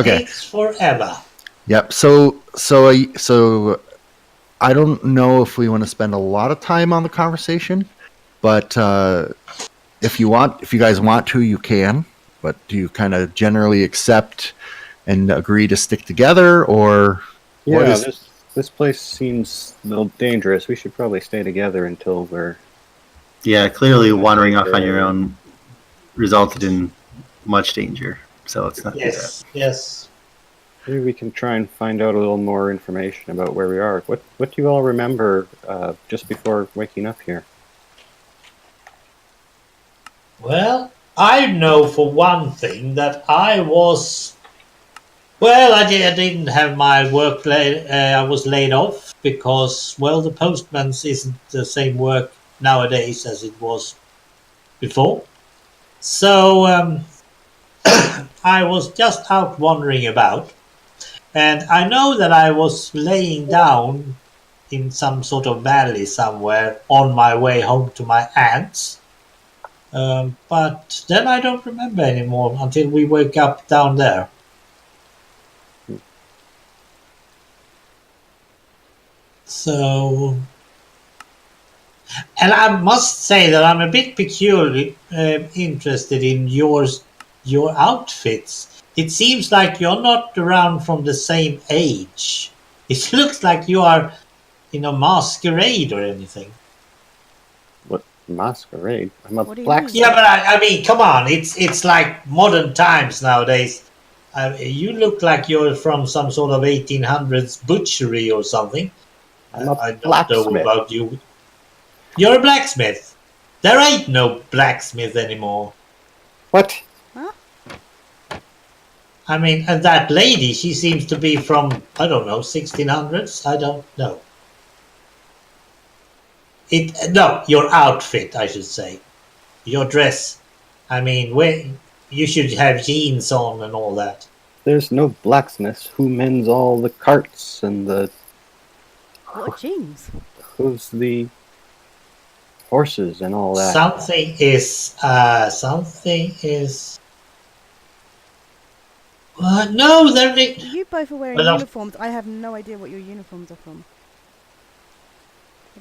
Okay. takes forever. Yep. So I don't know if we want to spend a lot of time on the conversation, but if you guys want to, you can. But do you kind of generally accept and agree to stick together, or what Yeah, is? this place seems a little dangerous. We should probably stay together until we're... Yeah, clearly wandering off on your own resulted in much danger. So let's not do that. Yes. Maybe we can try and find out a little more information about where we are. What do you all remember just before waking up here? Well, I know for one thing that I was... Well, I didn't have my work. I was laid off because, well, the postman's isn't the same work nowadays as it was before. So I was just out wandering about, and I know that I was laying down in some sort of valley somewhere on my way home to my aunt's. But then I don't remember anymore until we wake up down there. So, and I must say that I'm a bit peculiar interested in your outfits. It seems like you're not around from the same age. It looks like you are in a masquerade or anything. What masquerade? I'm a What do you blacksmith. Yeah, but I mean, come on! It's like modern times nowadays. You look like you're from some sort of 1800s butchery or something. I'm a I don't blacksmith. know about you. You're a blacksmith. There ain't no blacksmith anymore. What? Huh? I mean, and that lady, she seems to be from, I don't know, 1600s? I don't know. No, your outfit, I should say. Your dress. I mean, you should have jeans on and all that. There's no blacksmith who mends all the carts and the... What jeans? Who's the horses and all that? Something is... no, there is... You both are wearing Well, uniforms. I have no idea what your uniforms are from.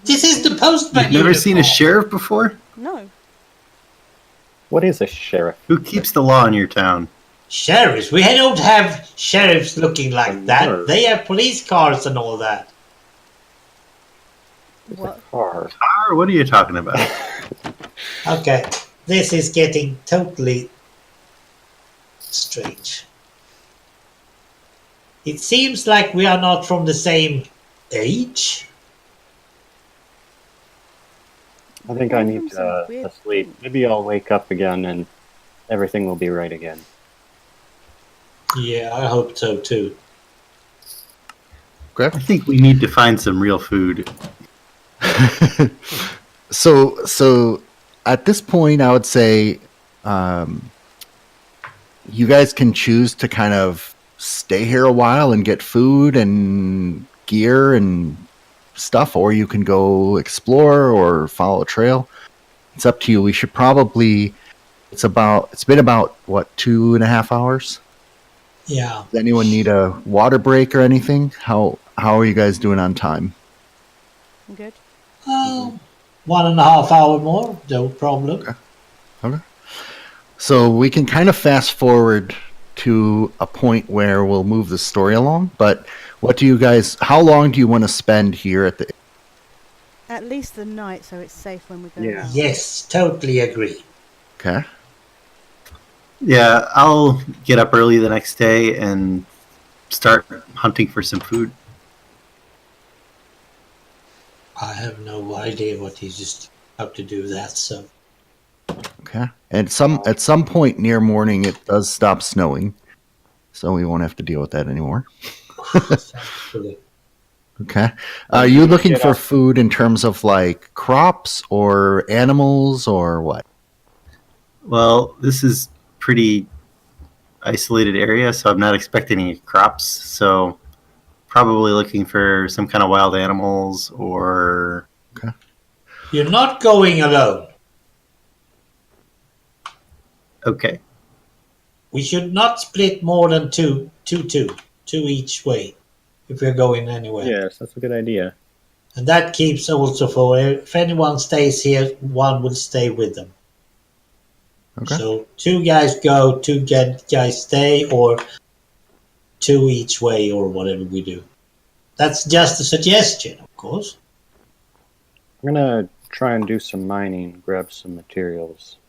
This is the postman You've never seen a uniform. sheriff before? No. What is a sheriff? Who keeps the law in your town? Sheriffs? We don't have sheriffs looking like that. No. They have police cars and all that. It's What? a car. Or what are you talking about? Okay, this is getting totally strange. It seems like we are not from the same age. I think I From need some to weird sleep. thing. Maybe I'll wake up again and everything will be right again. Yeah, I hope so too. I think we need to find some real food. So at this point, I would say you guys can choose to kind of stay here a while and get food and gear and stuff, or you can go explore or follow a trail. It's up to you. We should probably... It's been about, what, 2.5 hours? Yeah. Does anyone need a water break or anything? How are you guys doing on time? I'm good. 1.5 hour more, no problem. Okay. So we can kind of fast forward to a point where we'll move the story along, but how long do you want to spend here at the... At least the night, so it's safe when we go Yeah. out. Yes, totally agree. Okay. Yeah, I'll get up early the next day and start hunting for some food. I have no idea what he's just how to do that, so... Okay. And at some point near morning, it does stop snowing, so we won't have to deal with that anymore. Thankfully. Okay. Are you looking for food in terms of like crops or animals or what? Well, this is pretty isolated area, so I'm not expecting any crops. So probably looking for some kind of wild animals or... Okay. You're not going alone. Okay. We should not split more than two each way if we're going anywhere. Yes, that's a good idea. And that keeps also for if anyone stays here, one will stay with them. Okay. So 2 guys go, 2 guys stay, or 2 each way, or whatever we do. That's just a suggestion, of course. I'm gonna try and do some mining, grab some materials.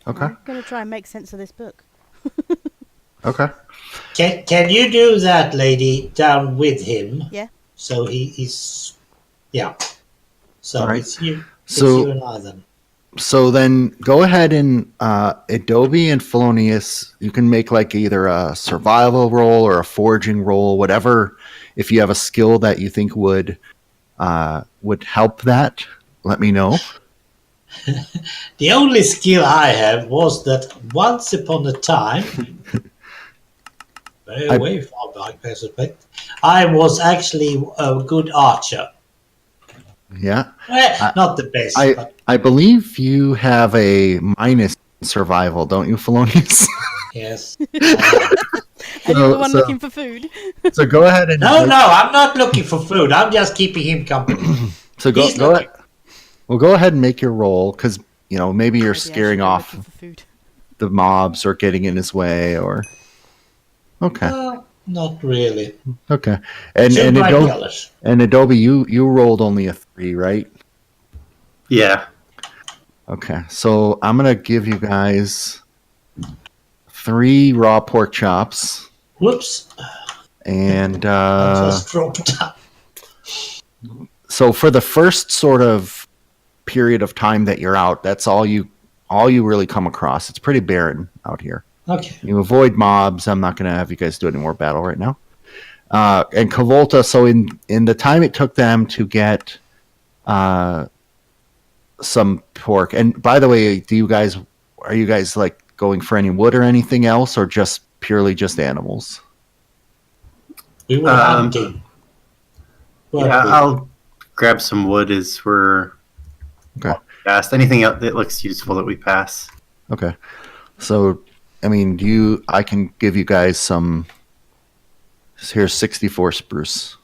Okay. I'm going to try and make sense of this book. Okay. Can you do that, lady, down with him? Yeah. So he's yeah. So All right. it's you. It's So- you and I then. So then go ahead and Adobe and Felonius, you can make like either a survival roll or a foraging roll, whatever. If you have a skill that you think would help that, let me know. The only skill I have was that once upon a time, way far back, I suspect, I was actually a good archer. Yeah. Not the best, but I believe you have a minus in survival, don't you, Felonius? yes. And you're the one so- looking for food. So go ahead and No, I'm not looking for food. I'm just keeping him company. So go He's go looking. ahead. Well, go ahead and make your roll because maybe you're Maybe I scaring should go off looking for food. the mobs or getting in his way or. Okay. Not really. Okay. And Shoot my Adobe, colors. Adobe, you rolled only a 3, right? Yeah. Okay. So I'm gonna give you guys 3 raw pork chops Whoops. and I just dropped down. so for the first sort of period of time that you're out, that's all you really come across. It's pretty barren out here. Okay. You avoid mobs. I'm not going to have you guys do any more battle right now. And Cavolta, so in the time it took them to get some pork, and by the way, are you guys like going for any wood or anything else, or just purely just animals? We were hunting. Yeah, I'll grab some wood as we're Okay. past. Anything else that looks useful that we pass. Okay. So, I mean, I can give you guys some. Here's 64 spruce.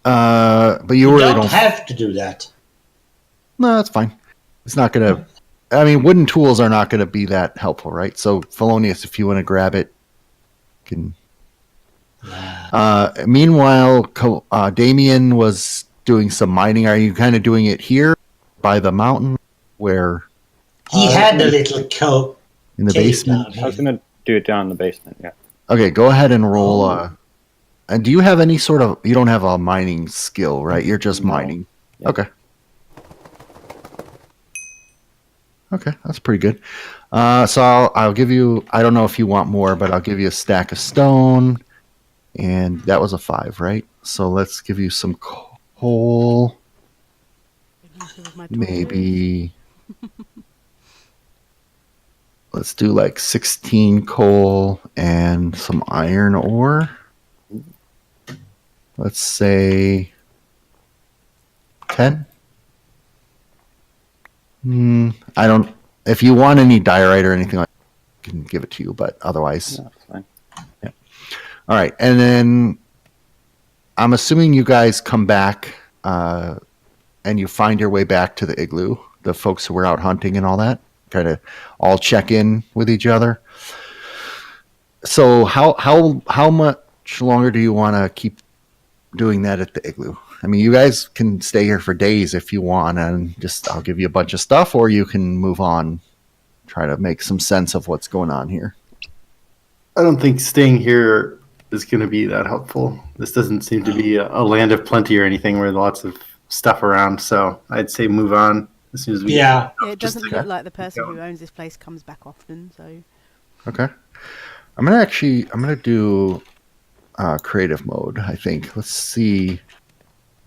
But you You really don't don't. have to do that. No, that's fine. It's not gonna. I mean, wooden tools are not gonna be that helpful, right? So, Felonius, if you want to grab it, can. Meanwhile, Damien was doing some mining. Are you kind of doing it here by the mountain, where He had a little coat in the cave basement? down I was here. gonna do it down in the basement. Yeah. Okay, go ahead and roll. And do you have any sort of? You don't have a mining skill, right? You're just No. mining. Yeah. Okay. Okay, that's pretty good. So I'll give you. I don't know if you want more, but I'll give you a stack of stone, and that was a 5, right? So let's give you some coal, With my torches. maybe. Let's do like 16 coal and some iron ore. Let's say 10. I don't. If you want any diorite or anything like that, I can give it to you, but otherwise. No, that's fine. All right. And then I'm assuming you guys come back and you find your way back to the igloo, the folks who were out hunting and all that, kind of all check in with each other. So how much longer do you want to keep doing that at the igloo? I mean, you guys can stay here for days if you want, and I'll give you a bunch of stuff, or you can move on, try to make some sense of what's going on here. I don't think staying here is going to be that helpful. This doesn't seem to be a land of plenty or anything where lots of stuff around. So I'd say move on as soon as we. Yeah. Yeah, it Just doesn't to look like the person going. who owns this place comes back often, so Okay. I'm gonna do creative mode, I think. Let's see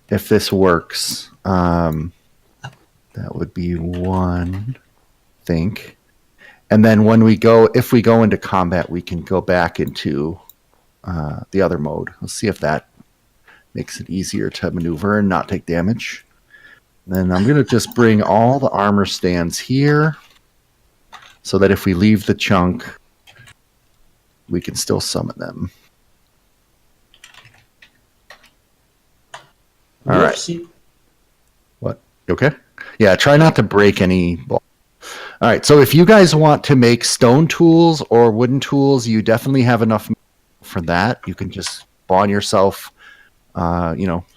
if this works. That would be 1, I think. And then if we go into combat, we can go back into the other mode. Let's see if that makes it easier to maneuver and not take damage. Then I'm going to just bring all the armor stands here so that if we leave the chunk, we can still summon them. All right. Whoopsie. What? You okay? Yeah, try not to break any ball. All right, so if you guys want to make stone tools or wooden tools, you definitely have enough for that. You can just spawn yourself,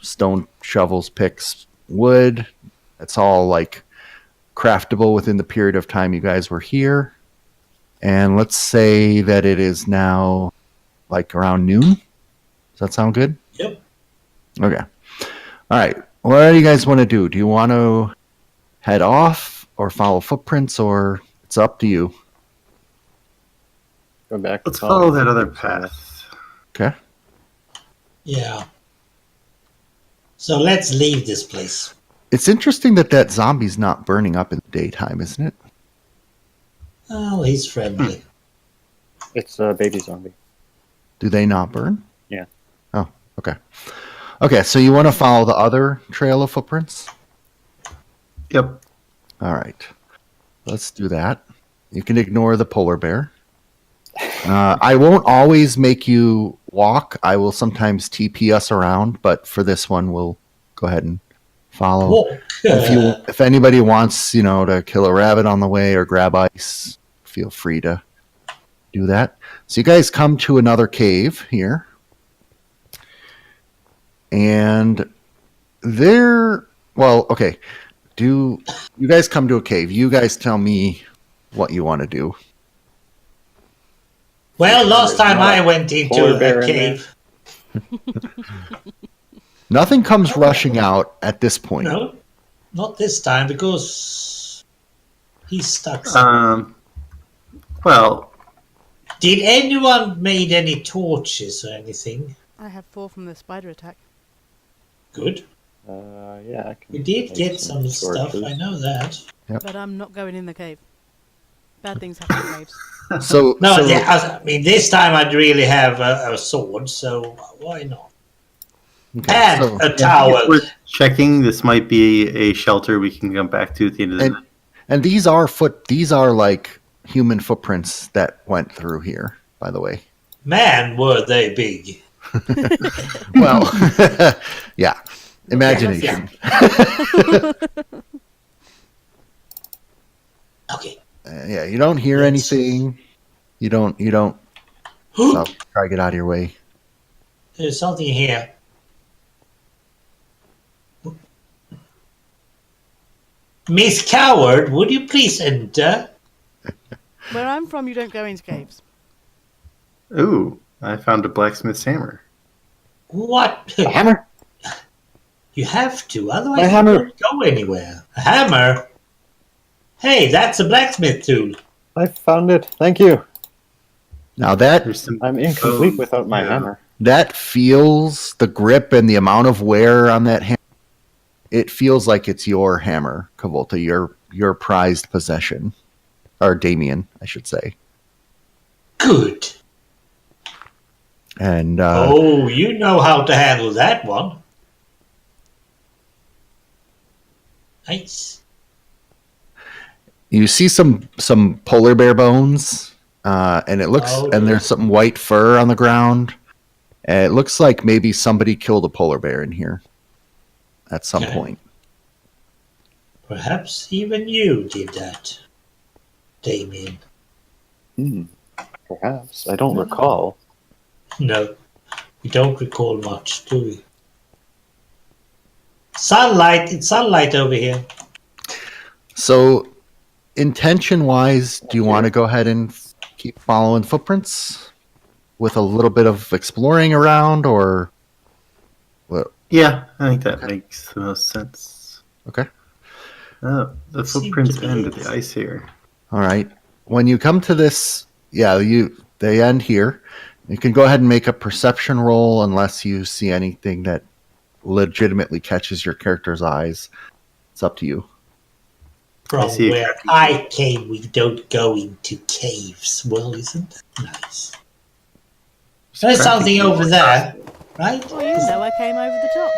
stone shovels, picks, wood. It's all like craftable within the period of time you guys were here. And let's say that it is now like around noon. Does that sound good? Yep. Okay. All right. What do you guys want to do? Do you want to head off or follow footprints, or it's up to you? Go back. Let's follow that other path. Okay. Yeah. So let's leave this place. It's interesting that zombie's not burning up in the daytime, isn't it? Oh, he's friendly. It's a baby zombie. Do they not burn? Yeah. Oh, okay. Okay, so you want to follow the other trail of footprints? Yep. All right. Let's do that. You can ignore the polar bear. I won't always make you walk. I will sometimes TP us around, but for this one, we'll go ahead and follow. Walk. If anybody wants, to kill a rabbit on the way or grab ice, feel free to do that. So you guys come to another cave here. And okay. Do you guys come to a cave? You guys tell me what you want to do. Well, last time I went into polar bear a in cave. Nothing comes rushing out at this point. No, not this time because he's stuck. Well, Did anyone made any torches or anything? I have 4 from the spider attack. Good. Yeah, I can We did make get some stuff, torches. I know that. But I'm not going in the cave. Bad things happen in caves. So I mean, this time I'd really have a sword, so why not? okay, And so- a towel. we're checking. This might be a shelter we can come back to at the end of the night. and these are like human footprints that went through here, by the way. Man, were they big. Well, yeah. Imagination. Okay. Yeah, you don't hear anything. You don't so try to get out of your way. There's something here. Miss Coward, would you please enter? Where I'm from, you don't go into caves. Ooh, I found a blacksmith's hammer. What? A hammer? You have to, otherwise My you hammer. don't go anywhere. A hammer? Hey, that's a blacksmith tool. I found it. Thank you. Now that There's some. I'm incomplete Oh, without my yeah. hammer. that feels the grip and the amount of wear on that hammer. It feels like it's your hammer, Kavolta, your prized possession. Or Damien, I should say. Good. And Oh, you know how to handle that one. Nice. you see some polar bear bones, and it looks Oh, and yeah. there's some white fur on the ground. And it looks like maybe somebody killed a polar bear in here at some Okay. point. Perhaps even you did that, Damien. Perhaps. I don't recall. No, we don't recall much, do we? Sunlight, it's sunlight over here. So, intention-wise, do you want to go ahead and keep following footprints with a little bit of exploring around, or what? Yeah, I think that makes the most sense. Okay. Oh, the Seem footprints to be end it. at the ice here. All right. When you come to this, they end here. You can go ahead and make a perception roll unless you see anything that legitimately catches your character's eyes. It's up to you. From see a where cat. I came, we don't go into caves. Well, isn't that nice? There's something over there, right? Well, you know I came over the top.